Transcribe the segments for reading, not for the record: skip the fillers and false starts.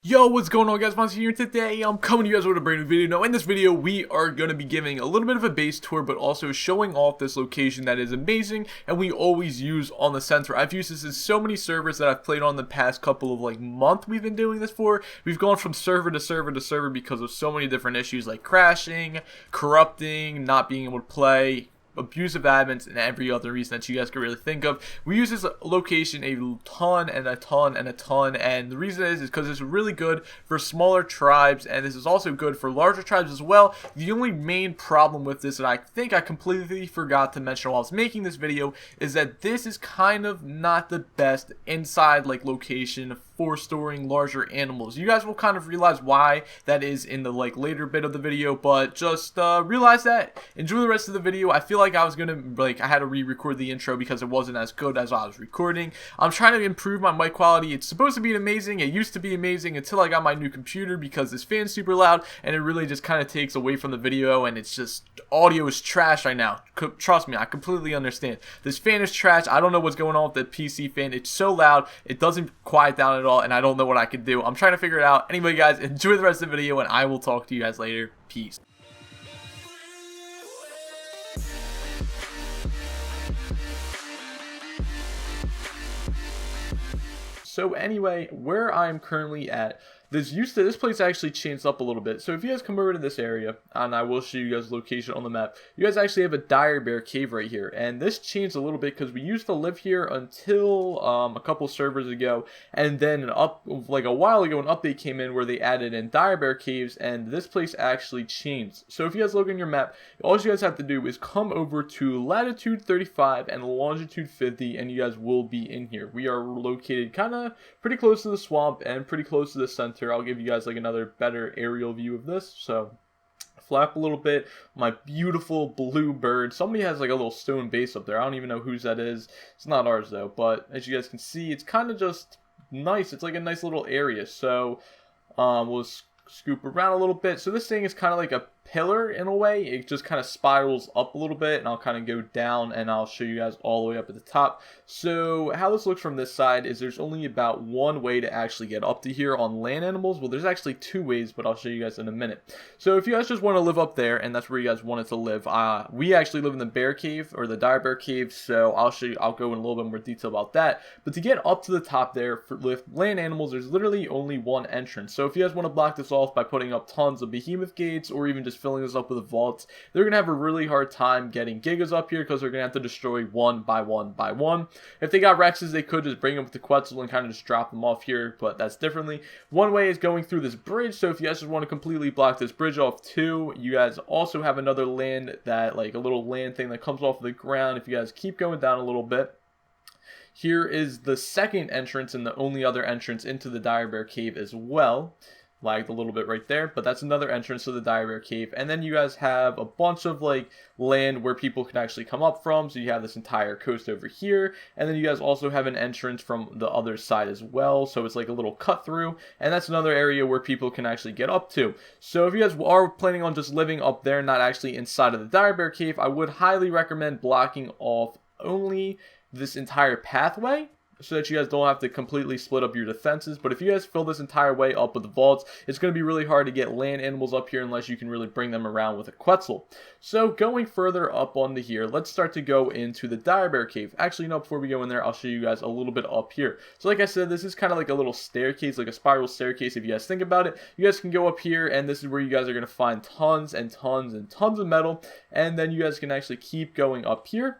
Yo, what's going on, guys? Monster here. Today I'm coming to you guys with a brand new video. Now in this video we are going to be giving a little bit of a base tour, but also showing off this location that is amazing and we always use on the center. I've used this in so many servers that I've played on the past couple of month we've been doing this for. We've gone from server to server to server because of so many different issues like crashing, corrupting, not being able to play, abusive admins, and every other reason that you guys could really think of. We use this location a ton and a ton and a ton, and the reason is because it's really good for smaller tribes, and this is also good for larger tribes as well. The only main problem with this that I think I completely forgot to mention while I was making this video is that this is kind of not the best inside location for storing larger animals. You guys will kind of realize why that is in the later bit of the video, but just realize that. Enjoy the rest of the video. I feel like I was gonna I had to re-record the intro because it wasn't as good as I was recording. I'm trying to improve my mic quality. It's supposed to be amazing. It used to be amazing until I got my new computer because this fan's super loud and it really just kind of takes away from the video, and it's just audio is trash right now. Trust me, I completely understand. This fan is trash. I don't know what's going on with the PC fan. It's so loud. It doesn't quiet down at all, and I don't know what I could do. I'm trying to figure it out. Anyway, guys, enjoy the rest of the video, and I will talk to you guys later. Peace. So anyway, where I'm currently at, this place actually changed up a little bit. So if you guys come over to this area, and I will show you guys the location on the map, you guys actually have a Dyer bear cave right here, and this changed a little bit because we used to live here until a couple servers ago, and then a while ago an update came in where they added in Dyer bear caves, and this place actually changed. So if you guys look on your map, all you guys have to do is come over to latitude 35 and longitude 50, and you guys will be in here. We are located kind of pretty close to the swamp and pretty close to the center. I'll give you guys another better aerial view of this. So flap a little bit. My beautiful blue bird. Somebody has a little stone base up there. I don't even know whose that is. It's not ours though, but as you guys can see, it's kind of just nice. It's a nice little area. So we'll scoop around a little bit. So this thing is kind of like a pillar in a way. It just kind of spirals up a little bit, and I'll kind of go down and I'll show you guys all the way up at the top. So how this looks from this side is there's only about one way to actually get up to here on land animals. Well, there's actually two ways, but I'll show you guys in a minute. So if you guys just want to live up there, and that's where you guys wanted to live, we actually live in the bear cave, or the Dyer bear cave, so I'll show you. I'll go in a little bit more detail about that. But to get up to the top there with land animals, there's literally only one entrance. So if you guys want to block this off by putting up tons of behemoth gates, or even just filling this up with vaults, they're gonna have a really hard time getting gigas up here because they're gonna have to destroy one by one by one. If they got Rexes, they could just bring them with the Quetzal and kind of just drop them off here, but that's differently. One way is going through this bridge. So if you guys just want to completely block this bridge off too, you guys also have another land that a little land thing that comes off of the ground. If you guys keep going down a little bit, here is the second entrance and the only other entrance into the Dyer bear cave as well. Lagged a little bit right there, but that's another entrance to the Dyer bear cave. And then you guys have a bunch of land where people can actually come up from. So you have this entire coast over here, and then you guys also have an entrance from the other side as well. So it's a little cut through, and that's another area where people can actually get up to. So if you guys are planning on just living up there, not actually inside of the Dyer bear cave, I would highly recommend blocking off only this entire pathway, so that you guys don't have to completely split up your defenses. But if you guys fill this entire way up with the vaults, it's going to be really hard to get land animals up here unless you can really bring them around with a Quetzal. So going further up onto here, let's start to go into the Dyer bear cave. Actually, no, before we go in there, I'll show you guys a little bit up here. So like I said, this is kind of like a little staircase, like a spiral staircase. If you guys think about it, you guys can go up here, and this is where you guys are going to find tons and tons and tons of metal, and then you guys can actually keep going up here.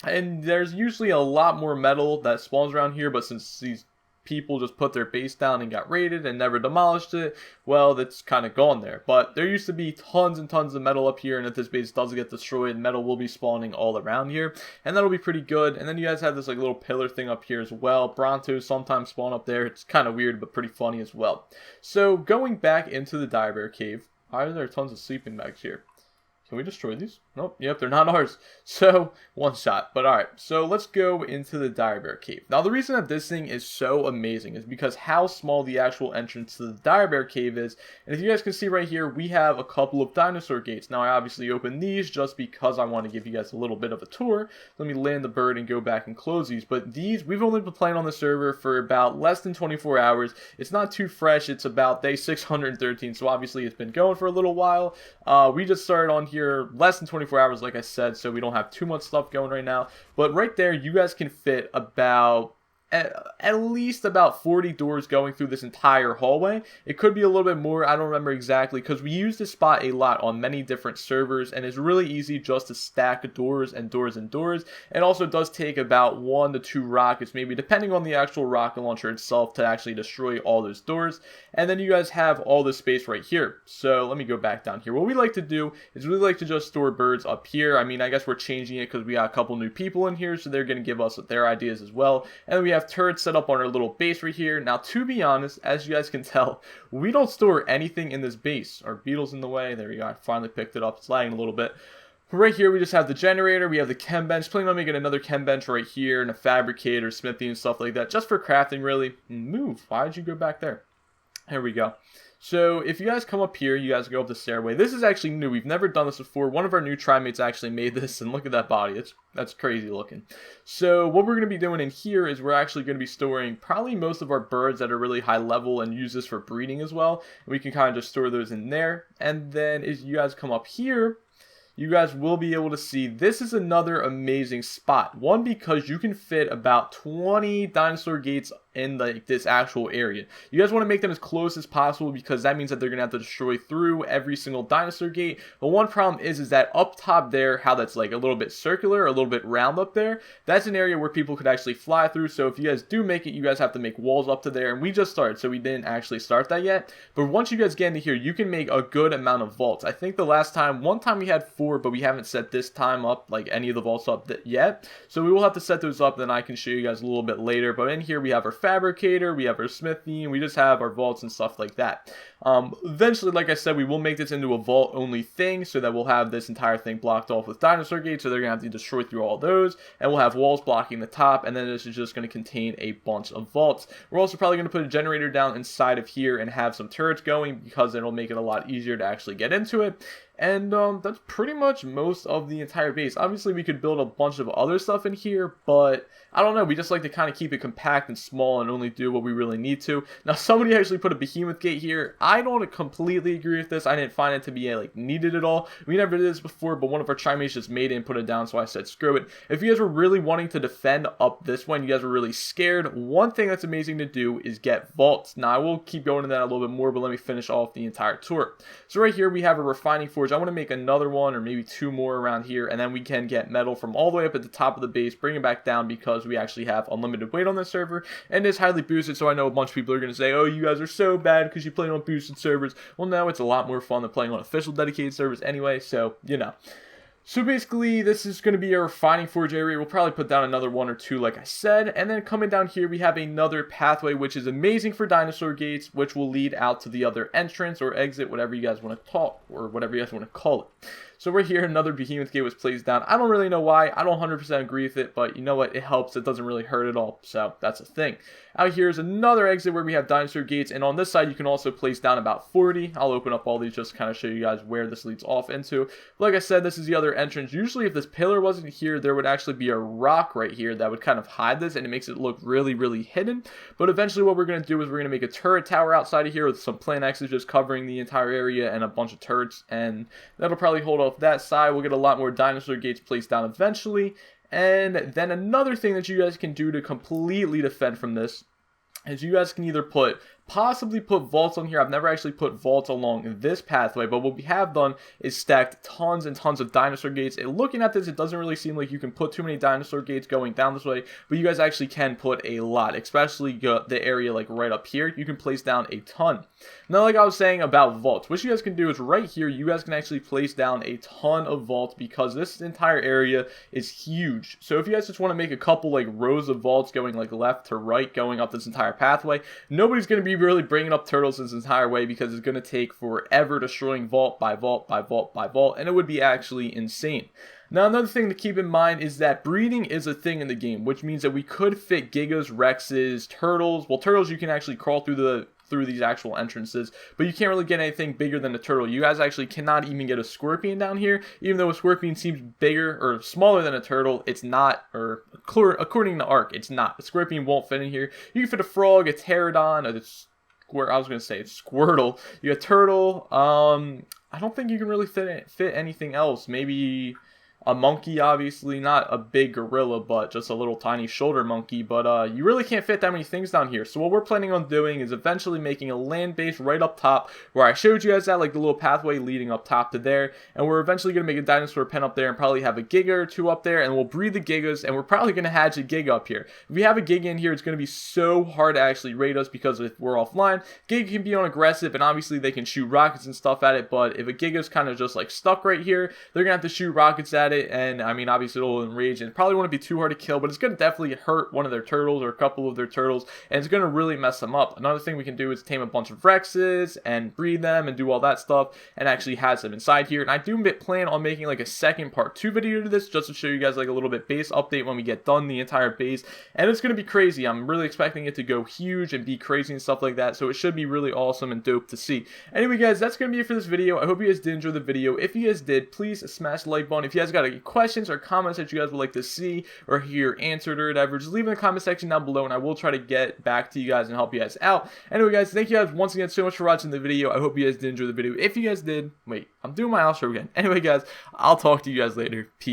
And there's usually a lot more metal that spawns around here, but since these people just put their base down and got raided and never demolished it, well, that's kind of gone there. But there used to be tons and tons of metal up here, and if this base does get destroyed, metal will be spawning all around here, and that'll be pretty good. And then you guys have this little pillar thing up here as well. Brontos sometimes spawn up there. It's kind of weird, but pretty funny as well. So going back into the Dyer bear cave, why are there tons of sleeping bags here? Can we destroy these? Nope. Yep, they're not ours. So, one shot. But alright, so let's go into the Dyer Bear Cave. Now, the reason that this thing is so amazing is because how small the actual entrance to the Dyer Bear Cave is. And if you guys can see right here, we have a couple of Dinosaur Gates. Now, I obviously opened these just because I want to give you guys a little bit of a tour. Let me land the bird and go back and close these. But these, we've only been playing on the server for about less than 24 hours. It's not too fresh. It's about day 613, so obviously it's been going for a little while. We just started on here less than 24 hours, like I said, so we don't have too much stuff going right now. But right there, you guys can fit about at least about 40 doors going through this entire hallway. It could be a little bit more, I don't remember exactly, because we use this spot a lot on many different servers, and it's really easy just to stack doors and doors and doors. It also does take about 1 to 2 rockets, maybe depending on the actual rocket launcher itself, to actually destroy all those doors. And then you guys have all this space right here. So let me go back down here. What we like to do is we like to just store birds up here. I mean, I guess we're changing it because we got a couple new people in here, so they're going to give us their ideas as well. And we have turrets set up on our little base right here. Now, to be honest, as you guys can tell, we don't store anything in this base. Our beetle's in the way. There we go. I finally picked it up. It's lagging a little bit. Right here, we just have the generator. We have the chem bench. Planning on making another chem bench right here, and a fabricator, smithy, and stuff like that, just for crafting, really. Move. Why did you go back there? Here we go. So if you guys come up here, you guys go up the stairway. This is actually new. We've never done this before. One of our new trimates actually made this, and look at that body. That's crazy looking. So what we're going to be doing in here is we're actually going to be storing probably most of our birds that are really high level and use this for breeding as well. And we can kind of just store those in there. And then as you guys come up here, you guys will be able to see this is another amazing spot. One, because you can fit about 20 Dinosaur Gates in this actual area. You guys want to make them as close as possible because that means that they're going to have to destroy through every single Dinosaur Gate. But one problem is that up top there, how that's like a little bit circular, a little bit round up there, that's an area where people could actually fly through. So if you guys do make it, you guys have to make walls up to there. And we just started, so we didn't actually start that yet. But once you guys get into here, you can make a good amount of vaults. I think the last time, one time we had 4, but we haven't set this time up, like any of the vaults up yet. So we will have to set those up, then I can show you guys a little bit later. But in here, we have our fabricator, we have our smithy, and we just have our vaults and stuff like that. Eventually, like I said, we will make this into a vault only thing, so that we'll have this entire thing blocked off with Dinosaur Gates, so they're gonna have to destroy through all those, and we'll have walls blocking the top, and then this is just gonna contain a bunch of vaults. We're also probably gonna put a generator down inside of here and have some turrets going, because it'll make it a lot easier to actually get into it. And that's pretty much most of the entire base. Obviously, we could build a bunch of other stuff in here, but I don't know. We just like to kind of keep it compact and small and only do what we really need to. Now, somebody actually put a behemoth gate here. I don't completely agree with this. I didn't find it to be like needed at all. We never did this before, but one of our trimates just made it and put it down, so I said screw it. If you guys were really wanting to defend up this one, you guys were really scared, one thing that's amazing to do is get vaults. Now, I will keep going into that a little bit more, but let me finish off the entire tour. So right here, we have a refining forge. I want to make another one or maybe 2 more around here, and then we can get metal from all the way up at the top of the base, bring it back down, because we actually have unlimited weight on this server, and it's highly boosted. So I know a bunch of people are going to say, oh, you guys are so bad because you play on boosted servers. Well, no, it's a lot more fun than playing on official dedicated servers anyway, so you know. So basically, this is going to be our refining forge area. We'll probably put down another 1 or 2, like I said. And then coming down here, we have another pathway, which is amazing for Dinosaur Gates, which will lead out to the other entrance or exit, whatever you guys want to talk, or whatever you guys want to call it. So right here, another behemoth gate was placed down. I don't really know why. I don't 100% agree with it, but you know what? It helps. It doesn't really hurt at all. So that's a thing. Out here is another exit where we have Dinosaur Gates. And on this side, you can also place down about 40. I'll open up all these just to kind of show you guys where this leads off into. But like I said, this is the other entrance. Usually, if this pillar wasn't here, there would actually be a rock right here that would kind of hide this, and it makes it look really, really hidden. But eventually, what we're going to do is we're going to make a turret tower outside of here with some plain X's just covering the entire area and a bunch of turrets. And that'll probably hold off that side. We'll get a lot more Dinosaur Gates placed down eventually. And then another thing that you guys can do to completely defend from this is you guys can either possibly put vaults on here. I've never actually put vaults along this pathway, but what we have done is stacked tons and tons of Dinosaur Gates. And looking at this, it doesn't really seem like you can put too many Dinosaur Gates going down this way, but you guys actually can put a lot, especially the area like right up here. You can place down a ton. Now, like I was saying about vaults, what you guys can do is right here, you guys can actually place down a ton of vaults because this entire area is huge. So if you guys just want to make a couple like rows of vaults going like left to right, going up this entire pathway, nobody's going to be be really bringing up turtles this entire way because it's going to take forever destroying vault by vault by vault by vault, and it would be actually insane. Now, another thing to keep in mind is that breeding is a thing in the game, which means that we could fit Gigas, Rexes, turtles. Well, turtles you can actually crawl through these actual entrances, but you can't really get anything bigger than a turtle. You guys actually cannot even get a scorpion down here, even though a scorpion seems bigger or smaller than a turtle. It's not, or according to Ark, it's not. A scorpion won't fit in here. You can fit a frog, a pterodon, it's Squirtle. You got turtle. I don't think you can really fit anything else. Maybe a monkey, obviously, not a big gorilla, but just a little tiny shoulder monkey. But you really can't fit that many things down here. So what we're planning on doing is eventually making a land base right up top, where I showed you guys that, like the little pathway leading up top to there. And we're eventually going to make a dinosaur pen up there and probably have a Giga or two up there, and we'll breed the Gigas, and we're probably going to hatch a Giga up here. If we have a Giga in here, it's going to be so hard to actually raid us because if we're offline, Giga can be on aggressive, and obviously they can shoot rockets and stuff at it. But if a Giga's kind of just like stuck right here, they're going to have to shoot rockets at it. And I mean, obviously it'll enrage and probably won't be too hard to kill, but it's going to definitely hurt one of their turtles or a couple of their turtles, and it's going to really mess them up. Another thing we can do is tame a bunch of Rexes and breed them and do all that stuff and actually has them inside here. And I do plan on making like a second part 2 video to this, just to show you guys like a little bit base update when we get done the entire base, and it's going to be crazy. I'm really expecting it to go huge and be crazy and stuff like that, so it should be really awesome and dope to see. Anyway guys, that's going to be it for this video. I hope you guys did enjoy the video. If you guys did, please smash the like button. If you guys got any questions or comments that you guys would like to see or hear answered or whatever, just leave in the comment section down below, and I will try to get back to you guys and help you guys out. Anyway guys, thank you guys once again so much for watching the video. I hope you guys did enjoy the video. If you guys did, wait, I'm doing my outro again. Anyway guys, I'll talk to you guys later. Peace.